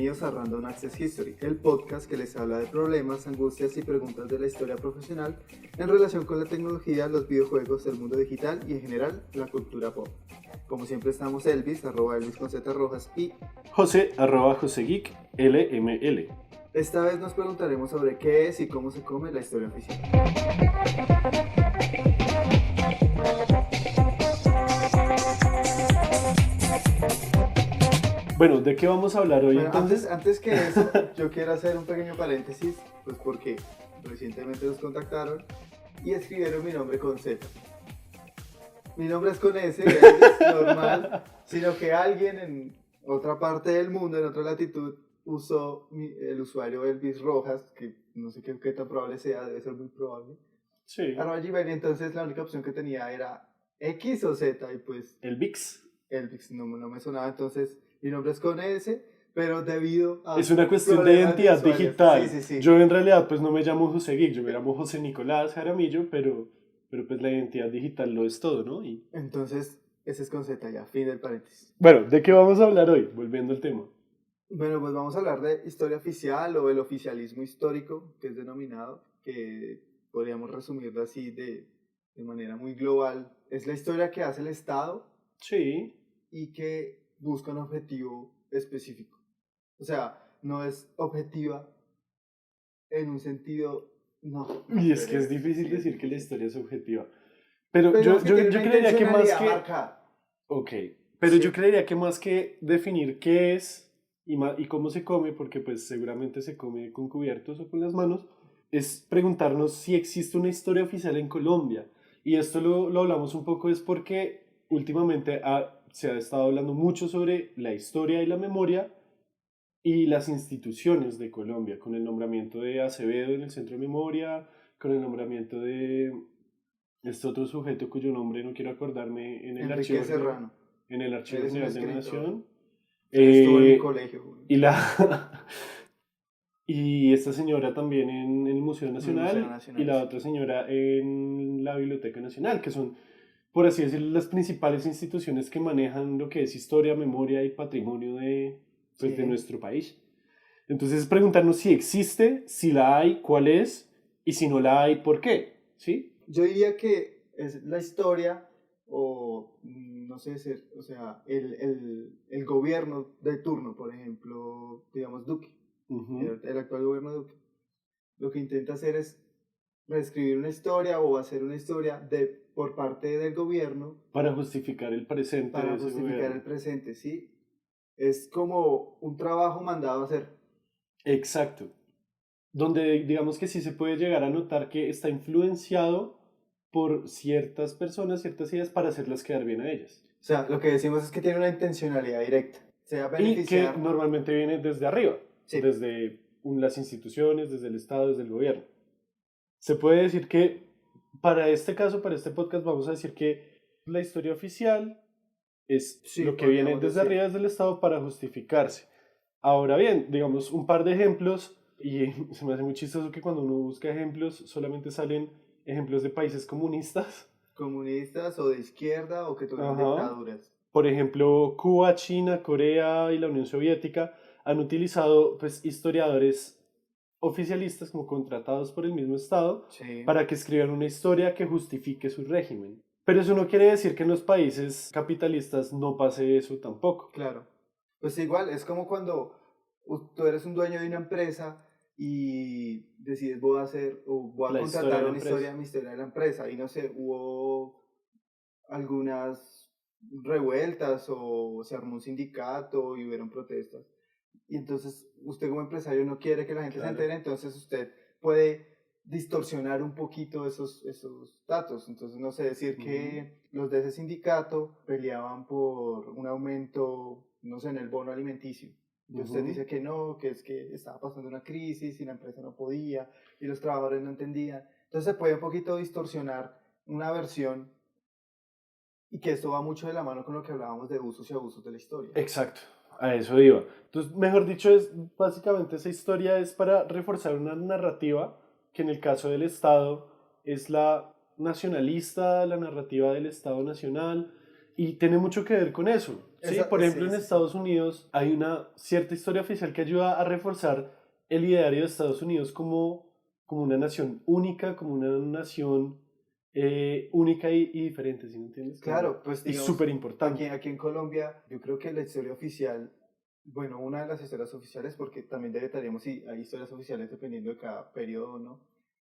Bienvenidos a Random Access History, el podcast que les habla de problemas, angustias y preguntas de la historia profesional en relación con la tecnología, los videojuegos, el mundo digital y en general la cultura pop. Como siempre estamos Elvis, @Elvis con Z Rojas y José, @JoseGeek, LML. Esta vez nos preguntaremos sobre qué es y cómo se come la historia oficial. Bueno, ¿de qué vamos a hablar hoy Bueno, entonces? antes que eso, yo quiero hacer un pequeño paréntesis, pues porque recientemente nos contactaron y escribieron mi nombre con Z. Mi nombre es con S, es normal, sino que alguien en otra parte del mundo, en otra latitud, usó el usuario Elvis Rojas, que no sé qué tan probable sea, debe ser muy probable. Sí. Gmail, entonces la única opción que tenía era X o Z, y pues El VIX. Elvis no me sonaba, entonces mi nombre es con S, pero debido a... Es una cuestión de identidad visuales, digital. Sí. Yo en realidad pues no me llamo José Geek, yo me llamo José Nicolás Jaramillo, pero pues la identidad digital lo es todo, ¿no? Entonces, ese es con Z ya, fin del paréntesis. Bueno, ¿de qué vamos a hablar hoy? Volviendo al tema. Bueno, pues vamos a hablar de historia oficial o el oficialismo histórico, que es denominado, que podríamos resumirlo así de manera muy global. Es la historia que hace el Estado Sí. y que busca un objetivo específico. O sea, no es objetiva en un sentido... No. Y es que es difícil decir que la historia es objetiva. Pero yo es que tiene una creería que más intencionalidad que... marcada. Ok, pero Sí. yo creería que más que definir qué es y cómo se come, porque pues seguramente se come con cubiertos o con las manos, es preguntarnos si existe una historia oficial en Colombia. Y esto lo hablamos un poco es porque últimamente se ha estado hablando mucho sobre la historia y la memoria y las instituciones de Colombia, con el nombramiento de Acevedo en el Centro de Memoria, con el nombramiento de este otro sujeto cuyo nombre no quiero acordarme en el Enrique archivo Serrano. en el Archivo Eres un General de la escritor. Nación. Estuvo en mi colegio. Y esta señora también en el Museo Nacional, Nacional, y la sí. otra señora en la Biblioteca Nacional, que son, por así decirlo, las principales instituciones que manejan lo que es historia, memoria y patrimonio de nuestro país. Entonces preguntarnos si existe, si la hay, cuál es, y si no la hay, ¿por qué? ¿Sí? Yo diría que es la historia o no sé, o sea, el gobierno de turno, por ejemplo, digamos Duque, el actual gobierno de Duque, lo que intenta hacer es reescribir una historia o hacer una historia por parte del gobierno Para justificar el presente para de ese justificar gobierno. el presente, ¿sí? Es como un trabajo mandado a hacer. Exacto. Donde digamos que sí se puede llegar a notar que está influenciado por ciertas personas, ciertas ideas para hacerlas quedar bien a ellas. O sea, lo que decimos es que tiene una intencionalidad directa. Se va a Y beneficiar. que normalmente viene desde arriba, Sí. desde las instituciones, desde el Estado, desde el gobierno. Se puede decir que para este caso, para este podcast, vamos a decir que la historia oficial es Sí, lo que viene podríamos desde decir. arriba, desde el Estado, para justificarse. Ahora bien, digamos un par de ejemplos, y se me hace muy chistoso que cuando uno busca ejemplos solamente salen ejemplos de países comunistas. Comunistas o de izquierda o que tuvieron Ajá. dictaduras. Por ejemplo, Cuba, China, Corea y la Unión Soviética han utilizado pues, historiadores oficialistas como contratados por el mismo Estado Sí. para que escriban una historia que justifique su régimen. Pero eso no quiere decir que en los países capitalistas no pase eso tampoco. Claro. Pues igual, es como cuando tú eres un dueño de una empresa y decides voy a La historia contratar de la una empresa. mi historia de la empresa y no sé, hubo algunas revueltas o se armó un sindicato y hubieron protestas. Y entonces usted como empresario no quiere que la gente Claro. se entere, entonces usted puede distorsionar un poquito esos datos. Entonces, no sé, decir que los de ese sindicato peleaban por un aumento, no sé, en el bono alimenticio. Y usted dice que no, que es que estaba pasando una crisis y la empresa no podía y los trabajadores no entendían. Entonces se puede un poquito distorsionar una versión y que esto va mucho de la mano con lo que hablábamos de usos y abusos de la historia. Exacto, a eso iba. Entonces, mejor dicho, básicamente esa historia es para reforzar una narrativa que en el caso del Estado es la nacionalista, la narrativa del Estado nacional, Y tiene mucho que ver con eso. ¿Sí? Por ejemplo, en Estados Unidos hay una cierta historia oficial que ayuda a reforzar el ideario de Estados Unidos como una nación única, como una nación única y diferente, ¿sí me entiendes? Claro, pues y digamos, súper importante. aquí en Colombia, yo creo que la historia oficial, bueno, una de las historias oficiales, porque también deberíamos si hay historias oficiales dependiendo de cada periodo, ¿no?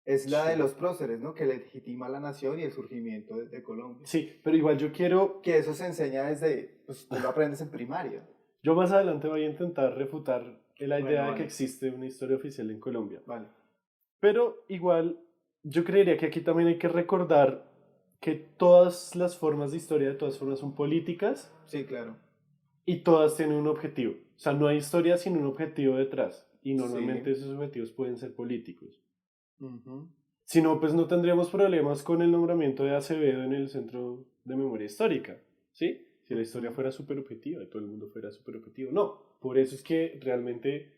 Es la de los próceres, ¿no? Que legitima la nación y el surgimiento de Colombia. Sí, pero igual yo quiero... Que eso se enseña desde, pues tú lo aprendes en primaria. Yo más adelante voy a intentar refutar la idea de vale. que existe una historia oficial en Colombia. Vale. Pero igual, yo creería que aquí también hay que recordar que todas las formas de historia de todas formas son políticas. Sí, claro. Y todas tienen un objetivo. O sea, no hay historia sin un objetivo detrás. Y normalmente Sí. esos objetivos pueden ser políticos. Uh-huh. Si no, pues no tendríamos problemas con el nombramiento de Acevedo en el Centro de Memoria Histórica. ¿Sí? Si la historia fuera súper objetiva y todo el mundo fuera súper objetivo. No. Por eso es que realmente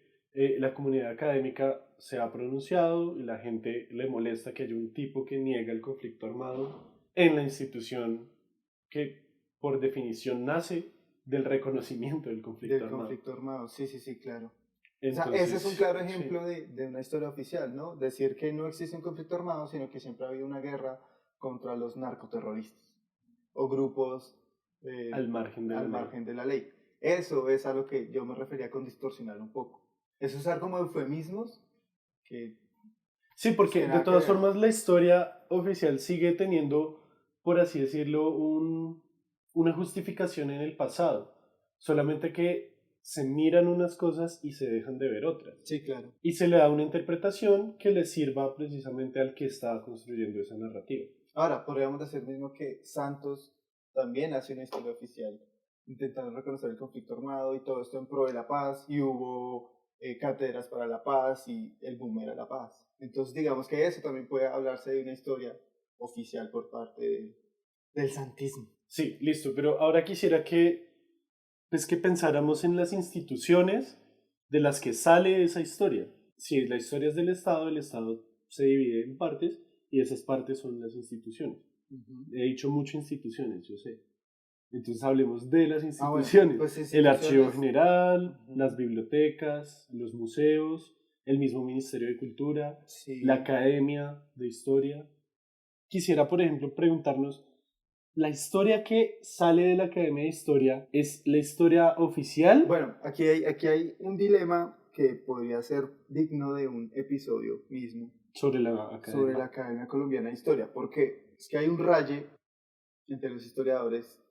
la comunidad académica se ha pronunciado y la gente le molesta que haya un tipo que niega el conflicto armado en la institución que por definición nace del reconocimiento del conflicto armado. Del conflicto armado, sí, claro. Entonces, o sea, ese es un claro ejemplo de una historia oficial, ¿no? Decir que no existe un conflicto armado, sino que siempre ha habido una guerra contra los narcoterroristas o grupos al margen de la ley. Eso es a lo que yo me refería con distorsionar un poco. Es usar como eufemismos que... Sí, porque de todas formas la historia oficial sigue teniendo, por así decirlo, una justificación en el pasado. Solamente que se miran unas cosas y se dejan de ver otras. Sí, claro. Y se le da una interpretación que le sirva precisamente al que está construyendo esa narrativa. Ahora, podríamos decir mismo que Santos también hace una historia oficial, intentando reconocer el conflicto armado y todo esto en pro de la paz, y hubo cátedras para la paz y el boom era la paz. Entonces, digamos que eso también puede hablarse de una historia oficial por parte del santismo. Sí, listo, pero ahora quisiera que pensáramos en las instituciones de las que sale esa historia. Si la historia es del Estado, el Estado se divide en partes y esas partes son las instituciones. He dicho mucho instituciones, yo sé. Entonces hablemos de las instituciones. Bueno, pues el Archivo General, las bibliotecas, los museos, el mismo Ministerio de Cultura, la Academia de Historia. Quisiera, por ejemplo, preguntarnos, ¿la historia que sale de la Academia de Historia es la historia oficial? Bueno, aquí hay un dilema que podría ser digno de un episodio mismo. Sobre la Academia Colombiana de Historia. Porque es que hay un raye entre los historiadores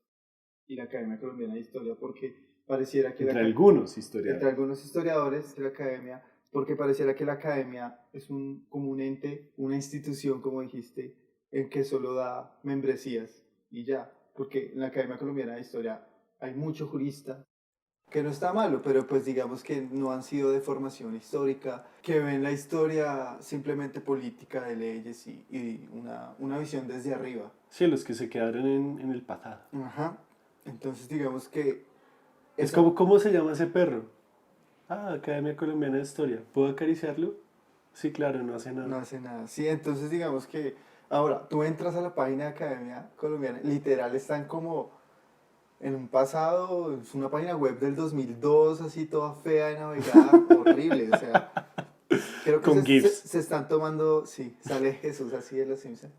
y la Academia Colombiana de Historia, porque pareciera que... Entre algunos historiadores. Entre algunos historiadores de la Academia, porque pareciera que la Academia es como un ente, una institución, como dijiste, en que solo da membresías y ya, porque en la Academia Colombiana de Historia hay mucho jurista, que no está malo, pero pues digamos que no han sido de formación histórica, que ven la historia simplemente política de leyes y una visión desde arriba. Sí, los que se quedaron en el pasado. Ajá. Entonces digamos que... Es como, ¿cómo se llama ese perro? Academia Colombiana de Historia. ¿Puedo acariciarlo? Sí, claro, no hace nada. No hace nada. Sí, entonces digamos que... Ahora, tú entras a la página de Academia Colombiana, literal están como en un pasado, es una página web del 2002, así toda fea de navegar, horrible, o sea... Creo que con GIFs. Se están tomando, sí, sale Jesús así de los Simpsons.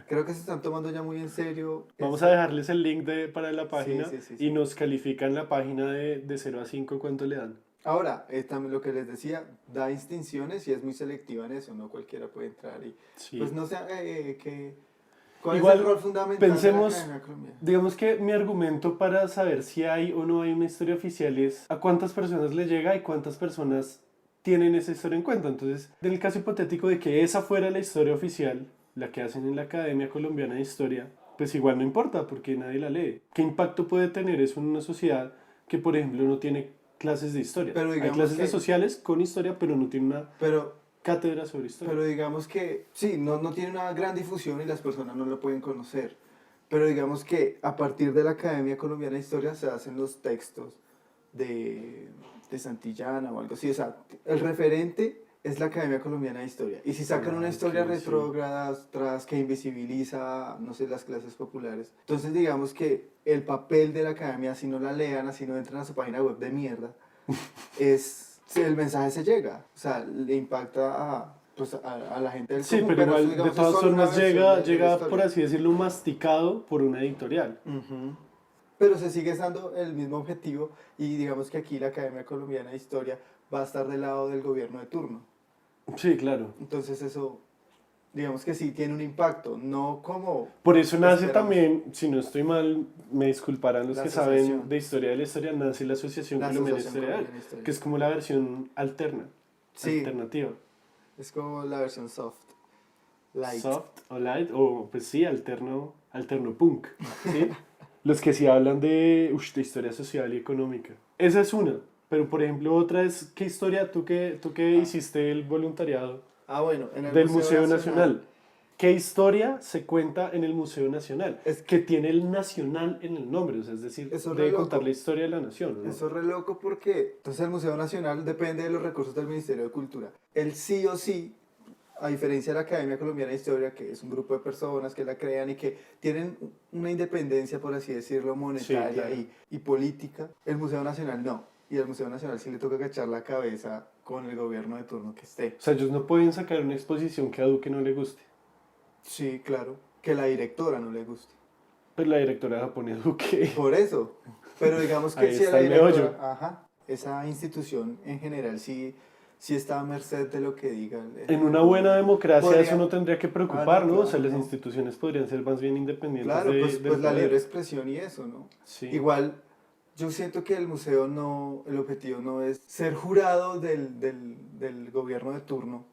Creo que se están tomando ya muy en serio. Vamos a dejarles el link para la página sí. y nos califican la página de 0 a 5, ¿cuánto le dan? Ahora, también lo que les decía, da distinciones y es muy selectiva en eso, no cualquiera puede entrar y... Sí. Pues no sé, ¿cuál Igual, es el rol fundamental pensemos, de la Academia Colombiana? Digamos que mi argumento para saber si hay o no hay una historia oficial es a cuántas personas le llega y cuántas personas tienen esa historia en cuenta. Entonces, en el caso hipotético de que esa fuera la historia oficial, la que hacen en la Academia Colombiana de Historia, pues igual no importa porque nadie la lee. ¿Qué impacto puede tener eso en una sociedad que, por ejemplo, no tiene clases de historia? Pero hay clases de sociales con historia, pero no tiene una cátedra sobre historia. Pero digamos que, sí, no tiene una gran difusión y las personas no lo pueden conocer. Pero digamos que a partir de la Academia Colombiana de Historia se hacen los textos de Santillana o algo así. O sea, el referente es la Academia Colombiana de Historia. Y si sacan una historia retrógrada atrás que invisibiliza, no sé, las clases populares, entonces digamos que el papel de la academia, así no la lean, así no entran a su página web de mierda, es, el mensaje se llega, o sea, le impacta a, pues, a la gente del Sí, común, pero pero eso, igual, de digamos, es todas solo una formas, versión de la llega, por historia. así decirlo, masticado por una editorial. Ujú. Pero se sigue dando el mismo objetivo y digamos que aquí la Academia Colombiana de Historia va a estar del lado del gobierno de turno. Sí, claro. Entonces eso, digamos que sí tiene un impacto, no como Por eso nace esperamos. también, si no estoy mal, me disculparán los La que saben asociación, de la historia, nace la Asociación la Colombiana de Asociación Historia, Colombiana de Historia. que es como la versión Sí, alternativa. es como la versión soft, light. Soft o light, o pues sí, alterno punk, ¿sí? Los que sí hablan de historia social y económica. Esa es una, pero por ejemplo otra es, ¿qué historia tú que Ah, hiciste el voluntariado bueno, en el del Museo Museo Nacional. Nacional? ¿Qué historia se cuenta en el Museo Nacional? Es Que que tiene el nacional en el nombre, o sea, es decir, eso es re debe contar la loco. historia de la nación, ¿no? Eso es re loco porque entonces el Museo Nacional depende de los recursos del Ministerio de Cultura. Él sí o sí, a diferencia de la Academia Colombiana de Historia, que es un grupo de personas que la crean y que tienen una independencia, por así decirlo, Sí, monetaria claro. y política, el Museo Nacional no. Y al Museo Nacional sí le toca agachar la cabeza con el gobierno de turno que esté. O sea, ellos no pueden sacar una exposición que a Duque no le guste, Sí, claro, que la directora no le guste. pero la directora la pone Duque. Por eso. Pero digamos que Ahí si a está la el meollo. directora, ajá, esa institución en general sí, sí está a merced de lo que diga En el una buena gobierno. democracia eso no Podría, tendría que ah, preocupar, no, ¿no? O sea, claro, las no. instituciones podrían ser más bien independientes Claro, del pues la libre poder. expresión y eso, ¿no? Sí. Igual, yo siento que el museo no, el objetivo no es ser jurado del gobierno de turno,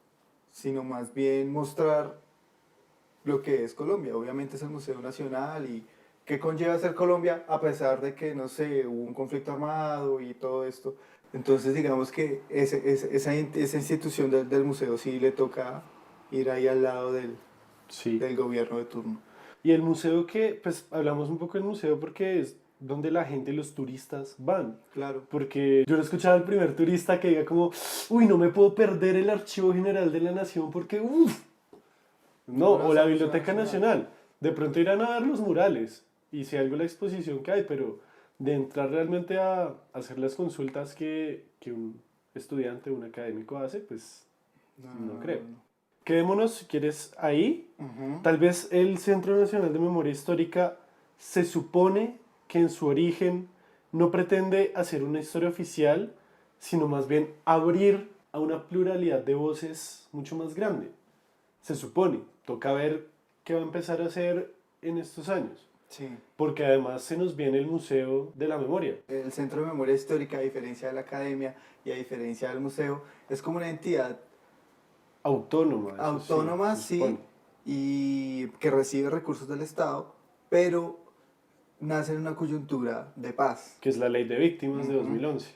sino más bien mostrar lo que es Colombia. Obviamente es el Museo Nacional y qué conlleva ser Colombia a pesar de que, no sé, hubo un conflicto armado y todo esto. Entonces, digamos que esa institución del museo sí le toca ir ahí al lado Sí. del gobierno de turno. Y el museo que, pues hablamos un poco del museo porque es donde la gente, los turistas van. Claro. Porque yo no he escuchado al primer turista que diga como, uy, no me puedo perder el Archivo General de la Nación porque, uff, no, No, o es la el Museo Biblioteca Nacional. Nacional. De pronto irán a ver los murales y si algo la exposición que hay, pero de entrar realmente a hacer las consultas que un estudiante, un académico hace, pues No, no no, creo. no, no. Quedémonos, si quieres, ahí. Ujú. Tal vez el Centro Nacional de Memoria Histórica se supone que en su origen no pretende hacer una historia oficial, sino más bien abrir a una pluralidad de voces mucho más grande. Se supone, toca ver qué va a empezar a hacer en estos años, Sí. porque además se nos viene el Museo de la Memoria. El Centro de Memoria Histórica, a diferencia de la academia y a diferencia del museo, es como una entidad Autónoma, eso sí, autónoma, se supone. sí, y que recibe recursos del Estado, pero nace en una coyuntura de paz. Que es la Ley de Víctimas de Ujú. 2011.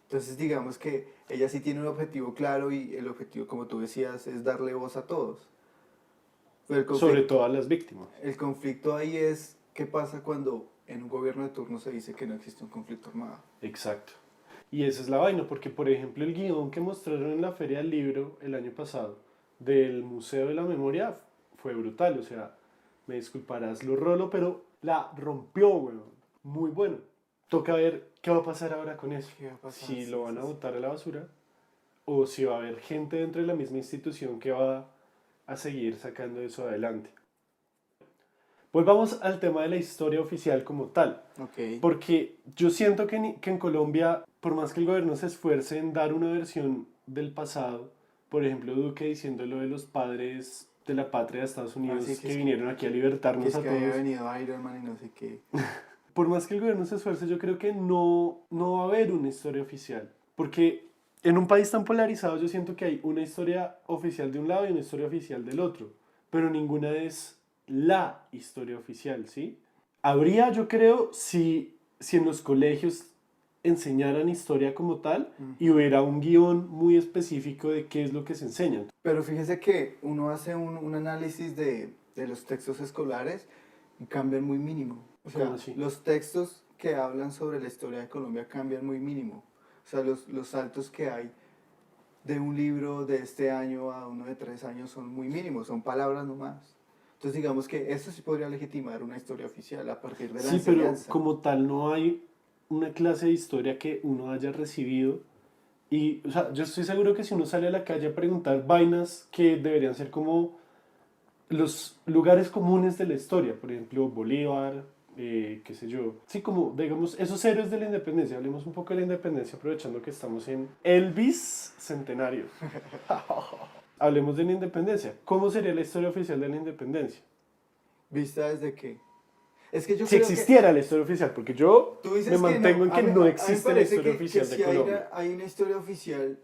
Entonces, digamos que ella sí tiene un objetivo claro y el objetivo, como tú decías, es darle voz a todos. Pero Sobre todo a las víctimas. el conflicto ahí es qué pasa cuando en un gobierno de turno se dice que no existe un conflicto armado. Exacto. Y esa es la vaina, porque por ejemplo el guión que mostraron en la Feria del Libro el año pasado del Museo de la Memoria fue brutal, o sea, me disculparás lo rolo, pero la rompió, weón. Muy bueno. Toca ver qué va a pasar ahora con eso. ¿Qué va a pasar? Si Sí, lo van sí, a sí. botar a la basura o si va a haber gente dentro de la misma institución que va a seguir sacando eso adelante. Volvamos al tema de la historia oficial como tal. Ok. Porque yo siento que en Colombia, por más que el gobierno se esfuerce en dar una versión del pasado, por ejemplo, Duque diciendo lo de los padres de la patria de Estados Así Unidos que que vinieron aquí a libertarnos es a que había todos, venido Iron Man y no sé qué. por más que el gobierno se esfuerce, yo creo que no va a haber una historia oficial. Porque en un país tan polarizado yo siento que hay una historia oficial de un lado y una historia oficial del otro, pero ninguna es la historia oficial, ¿sí? Habría, yo creo, si en los colegios enseñaran historia como tal y Ujú. hubiera un guión muy específico de qué es lo que se enseña. Pero fíjese que uno hace un análisis de los textos escolares y cambian muy mínimo. O ¿Cómo sea, así? los textos que hablan sobre la historia de Colombia cambian muy mínimo. O sea, los saltos que hay de un libro de este año a uno de 3 años son muy mínimos, son palabras nomás. Entonces digamos que eso sí podría legitimar una historia oficial a partir de la Sí, pero enseñanza. como tal no hay una clase de historia que uno haya recibido. Y, o sea, yo estoy seguro que si uno sale a la calle a preguntar vainas que deberían ser como los lugares comunes de la historia, por ejemplo, Bolívar, qué sé yo. Sí, como, digamos, esos héroes de la independencia. Hablemos un poco de la independencia aprovechando que estamos en Elvis Centenario. Hablemos de la independencia. ¿Cómo sería la historia oficial de la independencia? ¿Vista desde qué? Es que yo Si creo que existiera la historia oficial, porque yo tú me dices que no. mantengo en que no A mí me existe la parece historia que oficial de sí hay Colombia. hay una historia oficial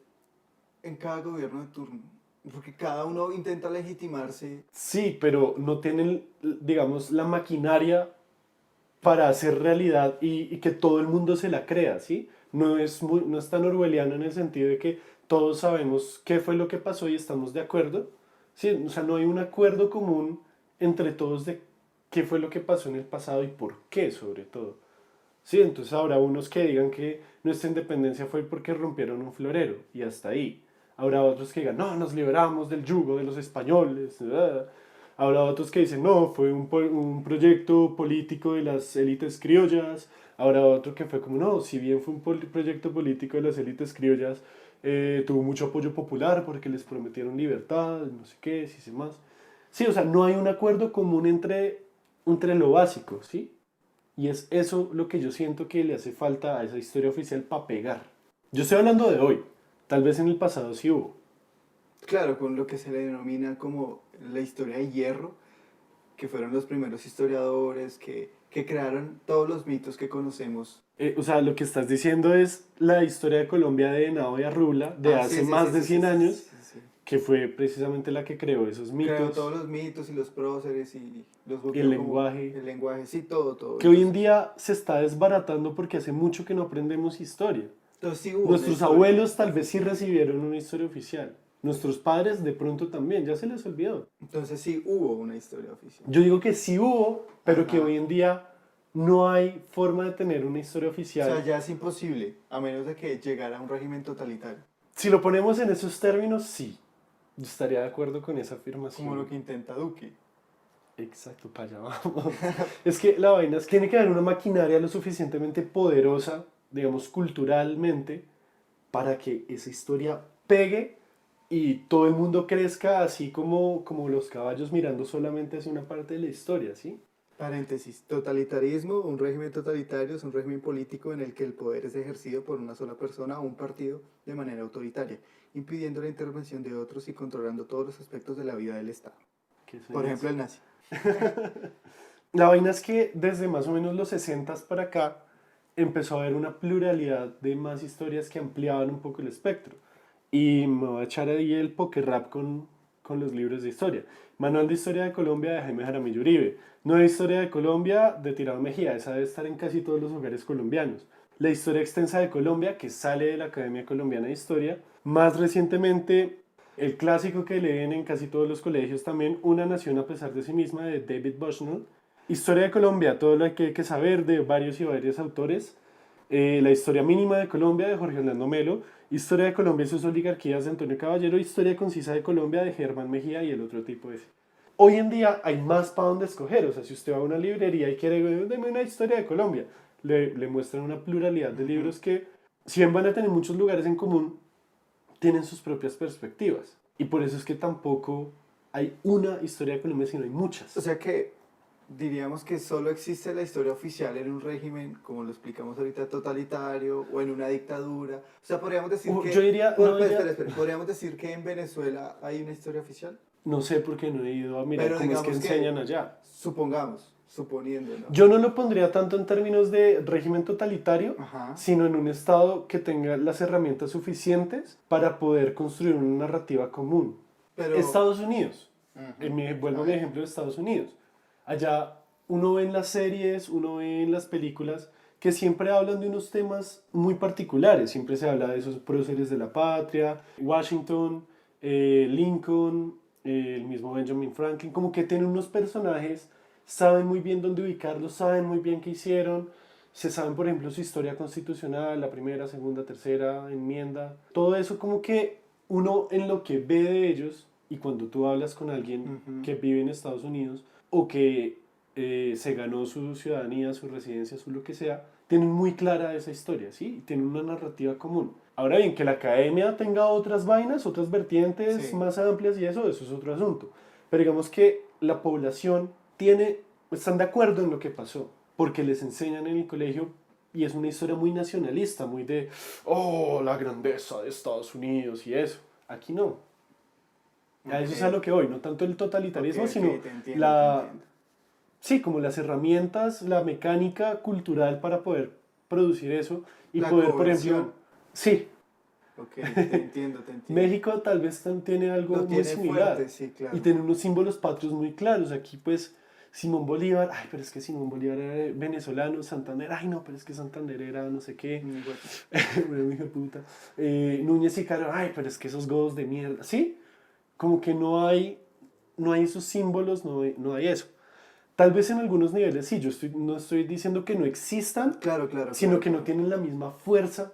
en cada gobierno de turno. Porque cada uno intenta legitimarse. Sí, pero no tienen, digamos, la maquinaria para hacer realidad y que todo el mundo se la crea, ¿sí? No es tan orwelliano en el sentido de que todos sabemos qué fue lo que pasó y estamos de acuerdo, ¿sí? O sea, no hay un acuerdo común entre todos de qué fue lo que pasó en el pasado y por qué, sobre todo. Sí, entonces habrá unos que digan que nuestra independencia fue porque rompieron un florero y hasta ahí. Habrá otros que digan, no, nos liberamos del yugo de los españoles. Habrá otros que dicen, no, fue un proyecto político de las élites criollas. Habrá otro que fue como, no, si bien fue un proyecto político de las élites criollas, tuvo mucho apoyo popular porque les prometieron libertad, no sé qué, si sé más. Sí, o sea, no hay un acuerdo común entre lo básico, ¿sí? Y es eso lo que yo siento que le hace falta a esa historia oficial para pegar. Yo estoy hablando de hoy. Tal vez en el pasado sí hubo. Claro, con lo que se le denomina como la historia de hierro, que fueron los primeros historiadores que crearon todos los mitos que conocemos. O sea, lo que estás diciendo es la historia de Colombia de Henao y Arrula de Ah, sí, hace sí, más sí, de sí, sí, 100 sí, años, sí, sí. que fue precisamente la que creó esos Creó mitos todos los mitos y los próceres y los y el volvió como lenguaje, el lenguaje, sí, todo, todo. que hoy en Entonces, día se está desbaratando porque hace mucho que no aprendemos historia. entonces sí hubo una Nuestros historia abuelos tal vez sí oficial. recibieron una historia oficial. Nuestros padres de pronto también, ya se les olvidó. Entonces sí hubo una historia oficial. Yo digo que sí hubo, pero que hoy Ajá. en día no hay forma de tener una historia O sea, oficial. ya es imposible, a menos de que llegara un régimen totalitario, Si lo ponemos en esos términos, sí. Yo estaría de acuerdo con esa como lo afirmación. que intenta Duque. Exacto, para allá vamos. Es que la vaina es que tiene que haber una maquinaria lo suficientemente poderosa, digamos, culturalmente, para que esa historia pegue y todo el mundo crezca así como los caballos mirando solamente hacia una parte de la historia, ¿sí? Paréntesis, totalitarismo, un régimen totalitario es un régimen político en el que el poder es ejercido por una sola persona o un partido de manera autoritaria, impidiendo la intervención de otros y controlando todos los aspectos de la vida del Estado. ¿Qué Por sueño ejemplo, es? el nazi. La vaina es que desde más o menos los 60 para acá empezó a haber una pluralidad de más historias que ampliaban un poco el espectro. Y me voy a echar ahí el poker rap con los libros de historia. Manual de Historia de Colombia de Jaime Jaramillo Uribe. Nueva Historia de Colombia de Tirado Mejía. Esa debe estar en casi todos los hogares colombianos. La Historia Extensa de Colombia, que sale de la Academia Colombiana de Historia. Más recientemente, el clásico que leen en casi todos los colegios también, Una Nación a pesar de sí misma, de David Bushnell. Historia de Colombia, todo lo que hay que saber de varios y varios autores. La historia mínima de Colombia de Jorge Orlando Melo. Historia de Colombia y sus oligarquías de Antonio Caballero. Historia concisa de Colombia de Germán Mejía y el otro tipo ese. Hoy en día hay más para donde escoger. O sea, si usted va a una librería y quiere, deme una historia de Colombia, le muestran una pluralidad de Ujú. libros que, si bien van a tener muchos lugares en común, tienen sus propias perspectivas. Y por eso es que tampoco hay una historia de Colombia, sino hay O muchas. sea que diríamos que solo existe la historia oficial en un régimen, como lo explicamos ahorita, totalitario o en una dictadura. O sea, podríamos decir Yo que, diría, no espera, diría, espera, podríamos decir que en Venezuela hay una historia oficial, no sé por qué no he ido a mirar pero cómo es que digamos que, enseñan allá. supongamos, suponiendo, ¿no? Yo no lo pondría tanto en términos de régimen totalitario, Ajá, sino en un estado que tenga las herramientas suficientes para poder construir una narrativa común. pero, Estados Unidos, ujú, a vuelvo a mi ver, ejemplo de Estados Unidos. Allá uno ve en las series, uno ve en las películas que siempre hablan de unos temas muy particulares. Siempre se habla de esos próceres de la patria, Washington, Lincoln, el mismo Benjamin Franklin, como que tienen unos personajes, saben muy bien dónde ubicarlos, saben muy bien qué hicieron, se saben, por ejemplo, su historia constitucional, la primera, segunda, tercera enmienda. Todo eso como que uno en lo que ve de ellos, y cuando tú hablas con alguien que vive en Estados Unidos o que se ganó su ciudadanía, su residencia, su lo que sea, tienen muy clara esa historia, ¿sí? Tienen una narrativa común. Ahora bien, que la academia tenga otras vainas, otras vertientes más amplias y eso es otro asunto. Pero digamos que la población están de acuerdo en lo que pasó, porque les enseñan en el colegio y es una historia muy nacionalista, muy de, oh, la grandeza de Estados Unidos y eso. Aquí no. A eso es a lo que voy, no tanto el totalitarismo, sino te entiendo. Sí, como las herramientas, la mecánica cultural para poder producir eso y La poder, por coerción. ejemplo, sí. Ok, te entiendo. México tal vez tiene algo Lo muy tiene similar fuerte, sí, claro. y tiene unos símbolos patrios muy claros. Aquí pues Simón Bolívar, ay, pero es que Simón Bolívar era venezolano, Santander, ay no, pero es que Santander era no sé qué, bueno, hijo de puta. Núñez y Caro, ay, pero es que esos godos de mierda, ¿sí? Como que no hay esos símbolos, no hay eso. Tal vez en algunos niveles sí, no estoy diciendo que no existan, Claro, sino que no tienen la misma fuerza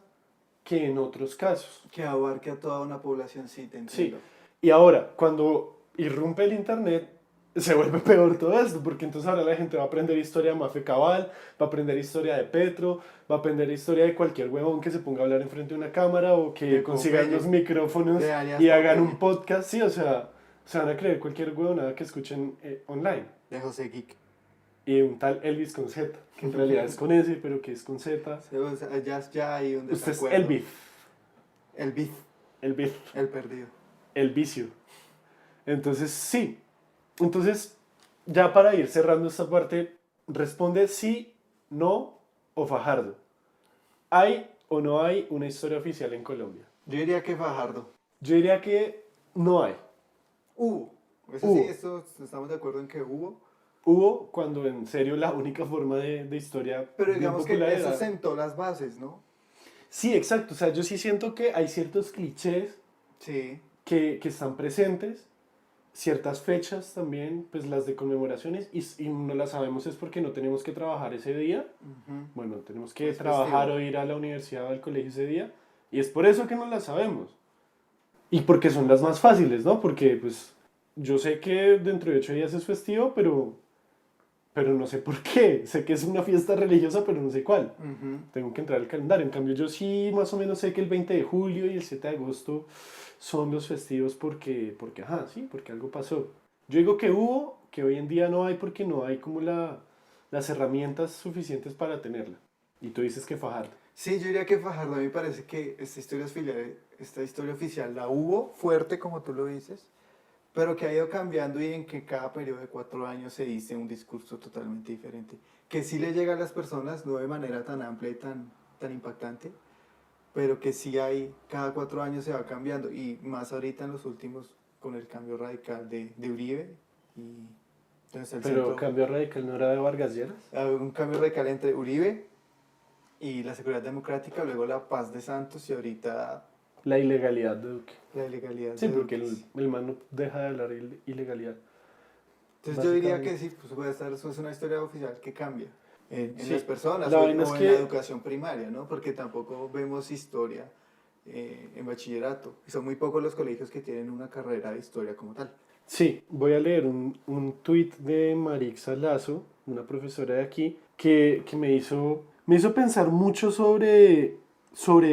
que en otros casos. Que abarque a toda una población, sí, te entiendo. Sí, y ahora, cuando irrumpe el internet, se vuelve peor todo esto, porque entonces ahora la gente va a aprender historia de Mafe Cabal, va a aprender historia de Petro, va a aprender historia de cualquier huevón que se ponga a hablar enfrente de una cámara o que consigan los micrófonos y hagan un podcast, sí, o sea, se van a creer cualquier huevonada que escuchen online. De José Geek. Y un tal Elvis con Z, que en realidad es con S, pero que es con Z. Sí, o sea, ya hay un Usted es desacuerdo. Elvis. El perdido. El vicio. Entonces, sí. Entonces, ya para ir cerrando esta parte, responde sí, no o Fajardo. ¿Hay o no hay una historia oficial en Colombia? Yo diría que Fajardo. Yo diría que no hay. Hubo. Hubo. Sí, estamos de acuerdo en que hubo. Hubo cuando en serio la única forma de historia. Pero digamos que popular eso era... sentó las bases, ¿no? Sí, exacto. O sea, yo sí siento que hay ciertos clichés Sí. que están presentes, ciertas fechas también, pues las de conmemoraciones, y no las sabemos es porque no tenemos que trabajar ese día. Bueno, tenemos que trabajar o ir a la universidad o al colegio ese día, y es por eso que no las sabemos. Y porque son las más fáciles, ¿no? Porque, pues, yo sé que dentro de 8 días es festivo, pero no sé por qué. Sé que es una fiesta religiosa, pero no sé cuál. Tengo que entrar al calendario. En cambio, yo sí más o menos sé que el 20 de julio y el 7 de agosto son los festivos porque algo pasó. Yo digo que hubo, que hoy en día no hay porque no hay como las herramientas suficientes para tenerla. Y tú dices que Fajardo. Sí, yo diría que Fajardo. A mí me parece que esta historia oficial la hubo fuerte, como tú lo dices, pero que ha ido cambiando y en que cada periodo de 4 años se dice un discurso totalmente diferente. Que sí le llega a las personas, no de manera tan amplia y tan impactante, pero que sí cada 4 años se va cambiando. Y más ahorita en los últimos, con el cambio radical de Uribe. Pero cambio radical no era de Vargas Lleras. Un cambio radical entre Uribe y la seguridad democrática, luego la paz de Santos y ahorita... La ilegalidad de Duque. La ilegalidad. Sí, porque el man no deja de hablar de ilegalidad. Entonces yo diría que sí, pues puede estar, eso es una historia oficial que cambia en las personas o en la educación primaria, ¿no? Porque tampoco vemos historia en bachillerato. Y son muy pocos los colegios que tienen una carrera de historia como tal. Sí, voy a leer un tuit de Marixa Lazo, una profesora de aquí, que me hizo pensar mucho sobre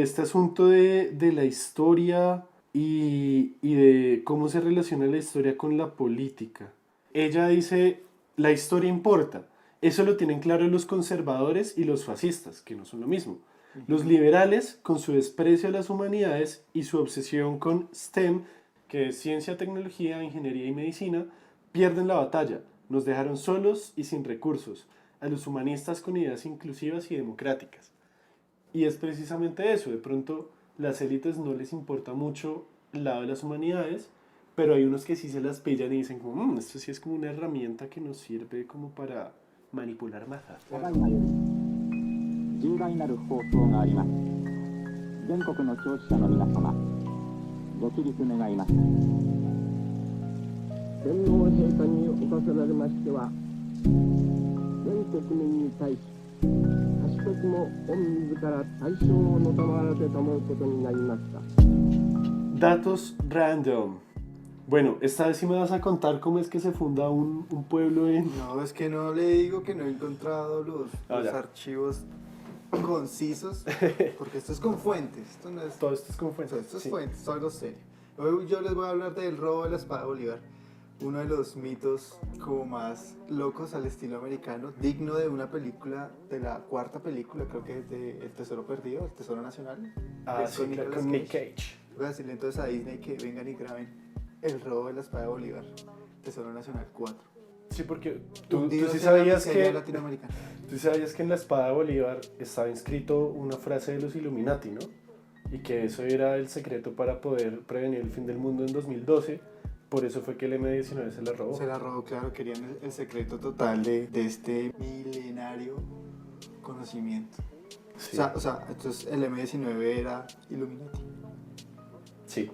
este asunto de la historia y de cómo se relaciona la historia con la política. Ella dice, la historia importa. Eso lo tienen claro los conservadores y los fascistas, que no son lo mismo. Los liberales, con su desprecio a las humanidades y su obsesión con STEM, que es ciencia, tecnología, ingeniería y medicina, pierden la batalla. Nos dejaron solos y sin recursos. A los humanistas con ideas inclusivas y democráticas. Y es precisamente eso. De pronto, las élites no les importa mucho el lado de las humanidades, pero hay unos que sí se las pillan y dicen como, esto sí es como una herramienta que nos sirve como para manipular masas. 重大なる放送があります。全国の聴取者の皆様、ご起立願います。天皇陛下におかせられましては、全国民に対し、賢くも御自ら大正をのたまらせたもうことになりました。Datos random. Bueno, esta vez sí me vas a contar cómo es que se funda un pueblo en... No, es que no le digo que no he encontrado los ya. archivos concisos, porque esto es con fuentes, esto no es... Todo esto es como fuente. Esto es Sí. fuentes, esto es algo serio. Hoy yo les voy a hablar del robo de la espada de Bolívar, uno de los mitos como más locos al estilo americano, digno de una película, de la cuarta película, creo que es de El Tesoro Perdido, El Tesoro Nacional. Ah, que es sí, claro, Nicolas con Nick Cage. Cage. Voy a decirle entonces a Disney que vengan y graben El robo de la espada de Bolívar, Tesoro Nacional 4. Sí, porque tú Hundidos sí en la sabías miseria que... latinoamericana. Tú sabías que en la espada de Bolívar estaba inscrito una frase de los Illuminati, ¿no? Y que eso era el secreto para poder prevenir el fin del mundo en 2012. Por eso fue que el M-19 se la robó. Se la robó, claro, querían el secreto total de este milenario conocimiento. Sí. O sea, entonces el M-19 era Illuminati. Sí.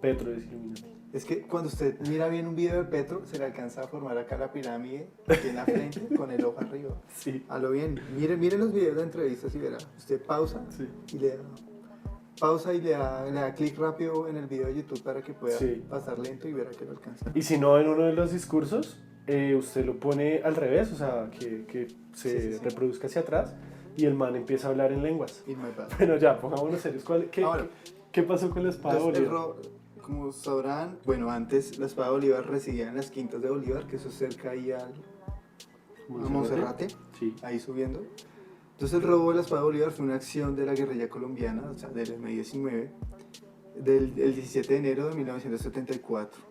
Petro es Illuminati. Es que cuando usted mira bien un video de Petro, se le alcanza a formar acá la pirámide, aquí en la frente, con el ojo arriba. Sí. A lo bien, mire los videos de entrevistas y verá. Usted pausa Sí. y le da clic rápido en el video de YouTube para que pueda Sí. pasar lento y verá que lo alcanza. Y si no, en uno de los discursos, usted lo pone al revés, o sea, que se Sí. reproduzca hacia atrás y el man empieza a hablar en lenguas. In my bad. Bueno, ya, pongámonos serios. Ahora, ¿Qué pasó con la espada de entonces, Bolívar? como sabrán, bueno, antes la espada de Bolívar residía en las quintas de Bolívar, que eso es cerca ahí a Monserrate, Sí. ahí subiendo. Entonces el robo de la espada de Bolívar fue una acción de la guerrilla colombiana, o sea, del M-19, el 17 de enero de 1974,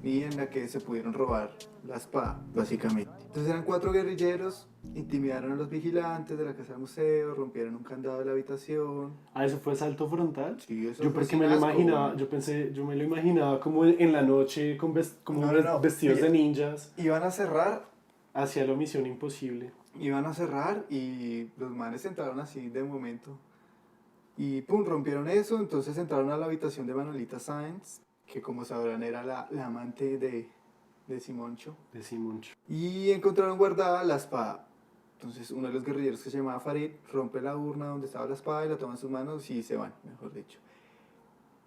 y en la que se pudieron robar la espada, básicamente. Entonces eran 4 guerrilleros, intimidaron a los vigilantes de la casa del museo, rompieron un candado de la habitación. Ah, ¿eso fue asalto frontal? Sí, eso Yo fue porque sin me lo asco, imaginaba, güey. yo me lo imaginaba como en la noche con como No. vestidos de ninjas Iban a cerrar hacia la misión imposible. y los manes entraron así de momento. Y pum, rompieron eso, entonces entraron a la habitación de Manuelita Sáenz, que como sabrán era la amante de Simoncho. De Simoncho. Y encontraron guardada la espada. Entonces uno de los guerrilleros que se llamaba Farid rompe la urna donde estaba la espada y la toma en sus manos y se van, mejor dicho.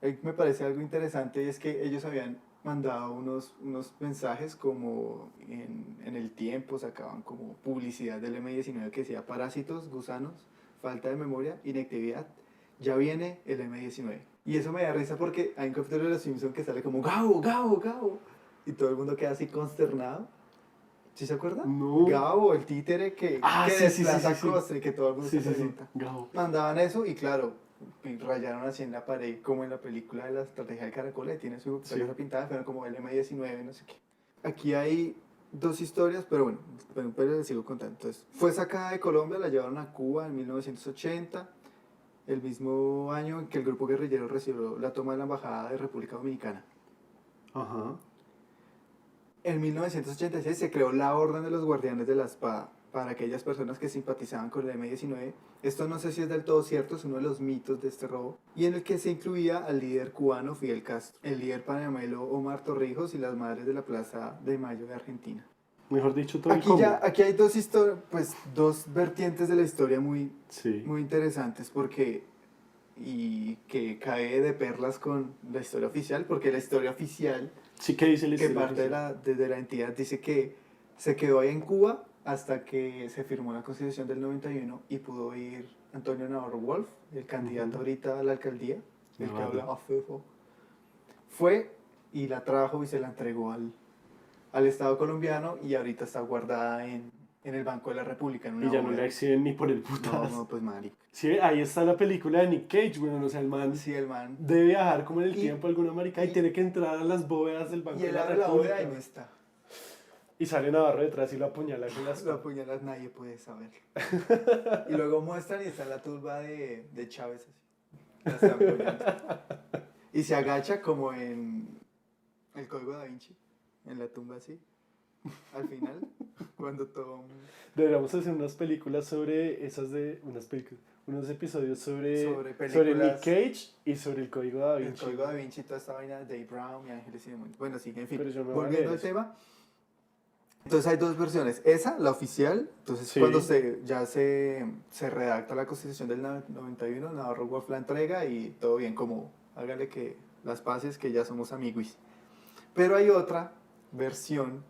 Ahí me parece algo interesante y es que ellos habían mandado unos mensajes como en el tiempo, sacaban como publicidad del M-19 que decía parásitos, gusanos, falta de memoria, inactividad, ya viene el M-19. Y eso me da risa porque hay un capítulo de Los Simpsons que sale como Gabo, Gabo, Gabo, y todo el mundo queda así consternado. ¿Sí se acuerdan? No. Gabo, el títere que desplaza a Costre, que todo el mundo se pregunta. Gabo. Mandaban eso y claro, rayaron así en la pared, como en la película de la estrategia del caracol, tiene su cabeza pintada, pero como el M-19, no sé qué. Aquí hay 2 historias, pero bueno, les sigo contando. Entonces, fue sacada de Colombia, la llevaron a Cuba en 1980, el mismo año en que el grupo guerrillero recibió la toma de la embajada de República Dominicana. Ajá. En 1986 se creó la Orden de los Guardianes de la Espada para aquellas personas que simpatizaban con el M-19. Esto no sé si es del todo cierto, es uno de los mitos de este robo, y en el que se incluía al líder cubano Fidel Castro, el líder panamelo Omar Torrijos y las madres de la Plaza de Mayo de Argentina. Mejor dicho, todo el Aquí, combo. aquí hay dos vertientes de la historia muy Sí. interesantes y que cae de perlas con la historia oficial, porque la historia oficial Sí, ¿qué dice la que historia parte de oficial? de la entidad dice que se quedó ahí en Cuba hasta que se firmó la Constitución del 91 y pudo ir Antonio Navarro Wolf, el candidato ahorita a la alcaldía, el que Navarro. hablaba fefo. Fue y la trajo y se la entregó al Estado colombiano y ahorita está guardada en el Banco de la República. En una Y ya no bóveda. le exhiben ni por el putazo. No, pues marica. Sí, ahí está la película de Nick Cage, bueno, o sea, el man Sí, el man. debe viajar como en el Y- tiempo alguna marica y tiene que entrar a las bóvedas del Banco Y de él la abre la República. bóveda y no está. Y sale Navarro detrás y lo apuñala con las Lo apuñalas, nadie puede saber. Y luego muestran y está la tumba de Chávez así. La está apoyando. Y se agacha como en el Código Da Vinci, en la tumba así. Al final, cuando todo... Deberíamos hacer unas películas sobre unos episodios sobre Nick películas. Cage y sobre el Código Da El Vinci. Código Da Vinci, toda esta vaina de Dave Brown y Ángeles y Demonios. Bueno, sí, en fin. Pero yo me voy a Volviendo leer al eso. tema. Entonces hay 2 versiones. Esa, la oficial. Entonces Sí. cuando ya se redacta la Constitución del 91, Navarro Wolf la entrega y todo bien, como hágale que las paces, que ya somos amiguis. Pero hay otra versión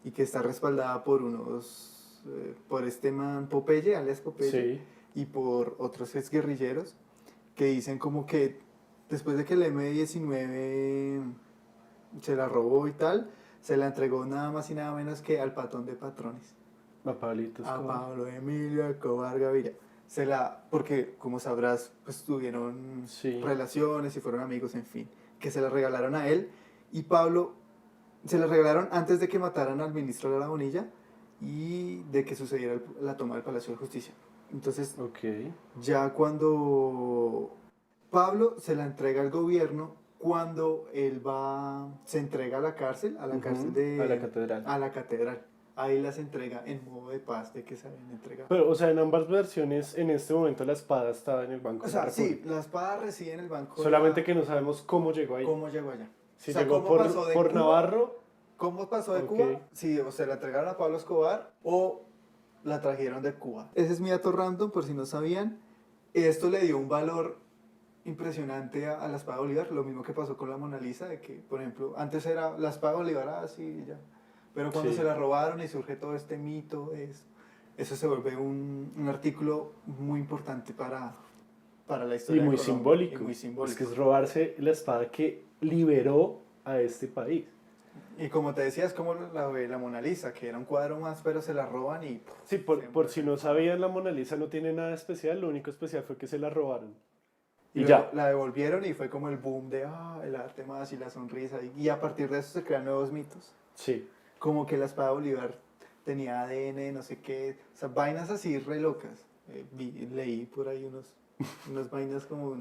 y que está respaldada por por este man Popeye, alias Popeye, Sí. y por otros exguerrilleros que dicen como que después de que el M-19 se la robó y tal, se la entregó nada más y nada menos que al patrón de patrones, A Pablito a Escobar. Pablo Emilio Escobar Gaviria. Porque como sabrás, pues tuvieron Sí. relaciones y fueron amigos, en fin, que se la regalaron a él, y Pablo se la regalaron antes de que mataran al ministro de la Bonilla y de que sucediera la toma del Palacio de Justicia. Entonces, Ok. ya cuando Pablo se la entrega al gobierno, cuando él se entrega a la cárcel, Ujú, de... a la catedral. A la catedral. Ahí las entrega en modo de paz de que se habían entregado. Pero, o sea, en ambas versiones, en este momento la espada estaba en el Banco O de la sea, sí, República. la espada reside en el banco. Solamente que no sabemos cómo llegó ahí. ¿Cómo llegó allá? Si O sea, llegó ¿cómo pasó de por Cuba? Navarro. ¿Cómo pasó de Ok. Cuba? Sí, o se la entregaron a Pablo Escobar o la trajeron de Cuba. Ese es mi dato random, por si no sabían. Esto le dio un valor impresionante a la espada de Bolívar, lo mismo que pasó con la Mona Lisa, de que, por ejemplo, antes era la espada de Bolívar así y ya. Pero cuando Sí. se la robaron y surge todo este mito, eso se vuelve un artículo muy importante para la Y historia de muy Colombia. simbólico. Y muy simbólico. Es que es robarse la espada que liberó a este país. Y como te decía, es como la Mona Lisa, que era un cuadro más, pero se la roban y... Sí, por siempre. si no sabían, la Mona Lisa no tiene nada especial, lo único especial fue que se la robaron. Y luego ya. la devolvieron y fue como el boom de el arte más y la sonrisa. Y a partir de eso se crean nuevos mitos. Sí. Como que la espada de Bolívar tenía ADN, no sé qué. O sea, vainas así re locas. Leí por ahí unas vainas como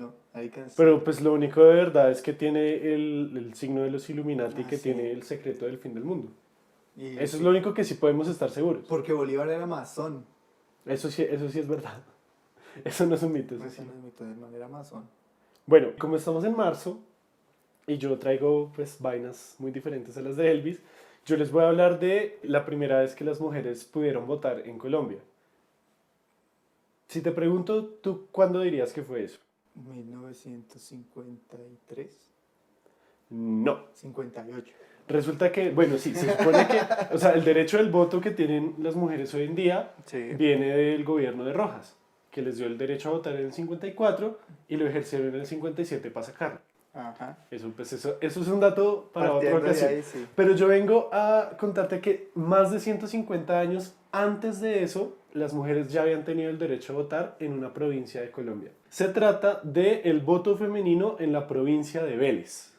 Pero pues lo único de verdad es que tiene el signo de los Illuminati, Ah, que sí. tiene el secreto del fin del mundo. Y Eso sí, es lo único que sí podemos estar seguros. porque Bolívar era masón. Eso sí es verdad. Eso no es un mito. Eso Ese sí. no es mito, de manera masón. Bueno, como estamos en marzo y yo traigo pues vainas muy diferentes a las de Elvis, yo les voy a hablar de la primera vez que las mujeres pudieron votar en Colombia. Si te pregunto, ¿tú cuándo dirías que fue eso? 1953, No. 58. Resulta que, bueno, sí, se supone que, o sea, el derecho del voto que tienen las mujeres hoy en día Sí. viene del gobierno de Rojas, que les dio el derecho a votar en el 54 y lo ejercieron en el 57 para sacarlo. Ajá. Eso es un dato para otra Partiendo de ocasión. ahí, sí. Pero yo vengo a contarte que más de 150 años antes de eso, las mujeres ya habían tenido el derecho a votar en una provincia de Colombia. Se trata del voto femenino en la provincia de Vélez.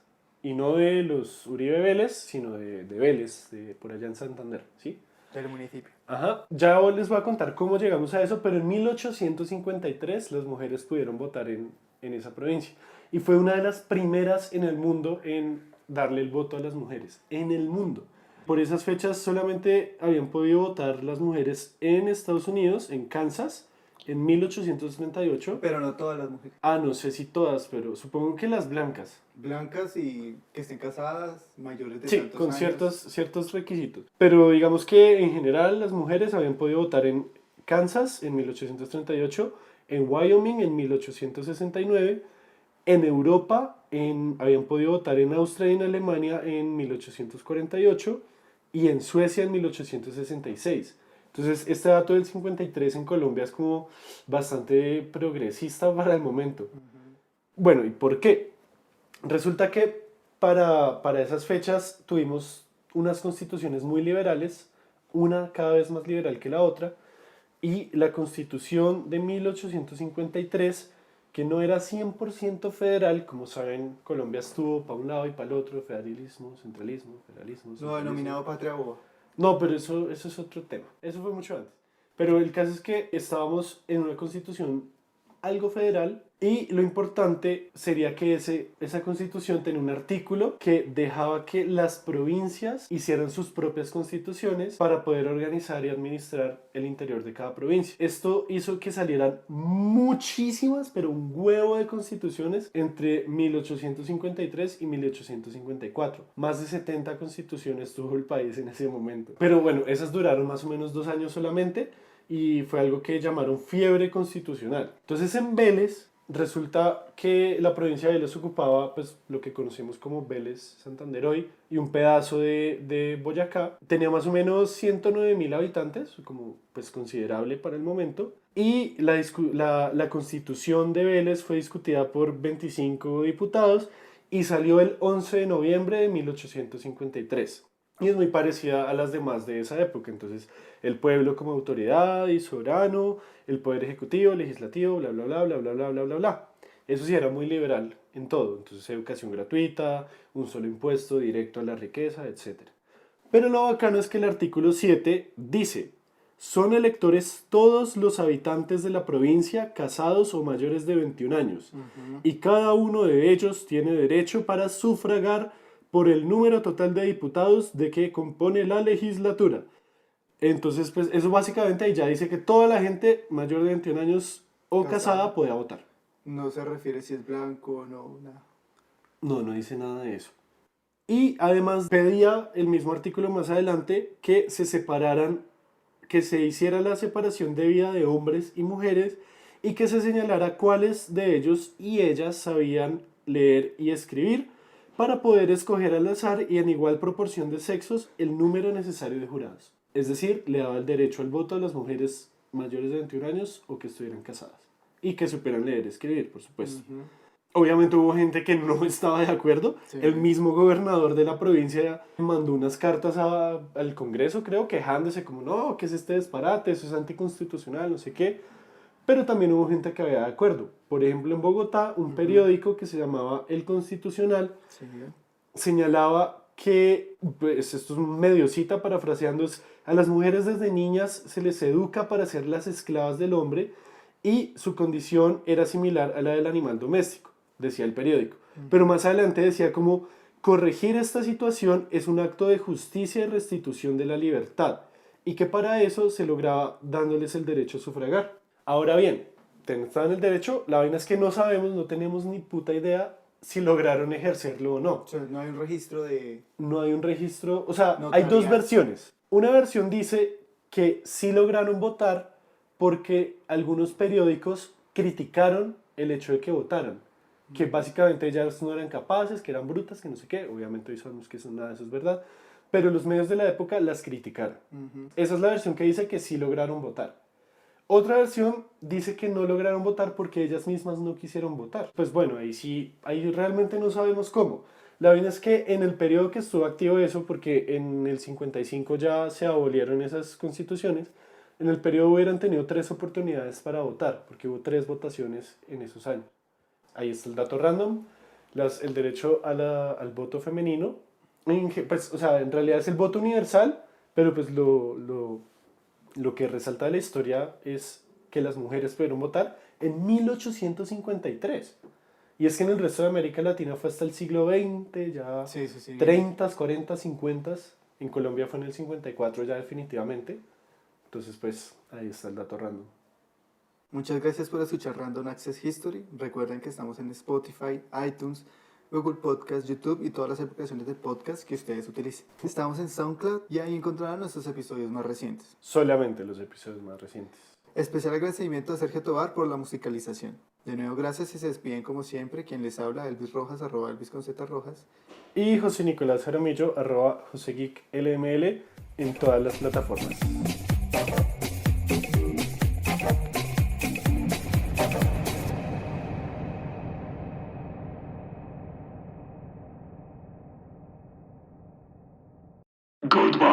Y no de los Uribe Vélez, sino de Vélez, por allá en Santander, ¿sí? Del municipio. Ajá. Ya hoy les voy a contar cómo llegamos a eso, pero en 1853 las mujeres pudieron votar en esa provincia. Y fue una de las primeras en el mundo en darle el voto a las mujeres. En el mundo. Por esas fechas solamente habían podido votar las mujeres en Estados Unidos, en Kansas, en 1838. Pero no todas las mujeres. Ah, no sé si todas, pero supongo que las blancas. Blancas y que estén casadas, mayores de Sí, tantos con años. ciertos requisitos. Pero digamos que en general las mujeres habían podido votar en Kansas en 1838, en Wyoming en 1869, en Europa habían podido votar en Austria y en Alemania en 1848 y en Suecia en 1866. Entonces, este dato del 53 en Colombia es como bastante progresista para el momento. Bueno, ¿y por qué? Resulta que para esas fechas tuvimos unas constituciones muy liberales, una cada vez más liberal que la otra, y la constitución de 1853, que no era 100% federal, como saben, Colombia estuvo para un lado y para el otro, federalismo, centralismo, federalismo. Lo centralismo. denominado patria boba. No, pero eso es otro tema. Eso fue mucho antes. Pero el caso es que estábamos en una constitución algo federal y lo importante sería que esa constitución tenía un artículo que dejaba que las provincias hicieran sus propias constituciones para poder organizar y administrar el interior de cada provincia. Esto hizo que salieran muchísimas, pero un huevo de constituciones entre 1853 y 1854. Más de 70 constituciones tuvo el país en ese momento. Pero bueno, esas duraron más o menos 2 años solamente y fue algo que llamaron fiebre constitucional. Entonces en Vélez Resulta que la provincia de Vélez ocupaba pues, lo que conocemos como Vélez, Santander hoy, y un pedazo de Boyacá. Tenía más o menos 109.000 habitantes, como pues, considerable para el momento. Y la constitución de Vélez fue discutida por 25 diputados y salió el 11 de noviembre de 1853. Y es muy parecida a las demás de esa época. Entonces, el pueblo como autoridad y soberano, el poder ejecutivo, legislativo, bla, bla, bla, bla, bla, bla, bla, bla, bla. Eso sí era muy liberal en todo. Entonces, educación gratuita, un solo impuesto directo a la riqueza, etc. Pero lo bacano es que el artículo 7 dice: son electores todos los habitantes de la provincia casados o mayores de 21 años, y cada uno de ellos tiene derecho para sufragar por el número total de diputados de que compone la legislatura. Entonces, pues eso básicamente ahí ya dice que toda la gente mayor de 21 años o casada puede votar. No se refiere si es blanco o no, nada. No, no dice nada de eso. Y además pedía el mismo artículo más adelante que se separaran, que se hiciera la separación de vida de hombres y mujeres y que se señalara cuáles de ellos y ellas sabían leer y escribir para poder escoger al azar y en igual proporción de sexos el número necesario de jurados. Es decir, le daba el derecho al voto a las mujeres mayores de 21 años o que estuvieran casadas y que supieran leer y escribir, por supuesto. Obviamente hubo gente que no estaba de acuerdo. Sí. El mismo gobernador de la provincia mandó unas cartas al Congreso, creo, quejándose como, no, ¿qué es este disparate? Eso es anticonstitucional, no sé qué. Pero también hubo gente que había de acuerdo. Por ejemplo, en Bogotá, un periódico que se llamaba El Constitucional señalaba que, pues esto es medio cita parafraseando, es: a las mujeres desde niñas se les educa para ser las esclavas del hombre y su condición era similar a la del animal doméstico, decía el periódico. Pero más adelante decía como: corregir esta situación es un acto de justicia y restitución de la libertad, y que para eso se lograba dándoles el derecho a sufragar. Ahora bien, estaban el derecho, la vaina es que no sabemos, no tenemos ni puta idea si lograron ejercerlo o no. O sea, no hay un registro de... No hay un registro, o sea, notarial. Hay dos versiones. Una versión dice que sí lograron votar porque algunos periódicos criticaron el hecho de que votaran. Que básicamente ellas no eran capaces, que eran brutas, que no sé qué. Obviamente hoy sabemos que nada de eso es verdad. Pero los medios de la época las criticaron. Esa es la versión que dice que sí lograron votar. Otra versión dice que no lograron votar porque ellas mismas no quisieron votar. Pues bueno, ahí realmente no sabemos cómo. La verdad es que en el periodo que estuvo activo eso, porque en el 55 ya se abolieron esas constituciones, en el periodo hubieran tenido 3 oportunidades para votar, porque hubo 3 votaciones en esos años. Ahí está el dato random, el derecho al voto femenino, pues, o sea, en realidad es el voto universal, pero pues lo que resalta de la historia es que las mujeres pudieron votar en 1853. Y es que en el resto de América Latina fue hasta el siglo XX, ya 30, 40, 50. En Colombia fue en el 54 ya definitivamente. Entonces pues ahí está el dato random. Muchas gracias por escuchar Random Access History. Recuerden que estamos en Spotify, iTunes, Google Podcast, YouTube y todas las aplicaciones de podcast que ustedes utilicen. Estamos en SoundCloud y ahí encontrarán nuestros episodios más recientes. Solamente los episodios más recientes. Especial agradecimiento a Sergio Tobar por la musicalización. De nuevo, gracias y se despiden como siempre. Quien les habla, Elvis Rojas, @Elvis con Z Rojas. Y José Nicolás Jaramillo, @JoseGeekLML en todas las plataformas. Goodbye.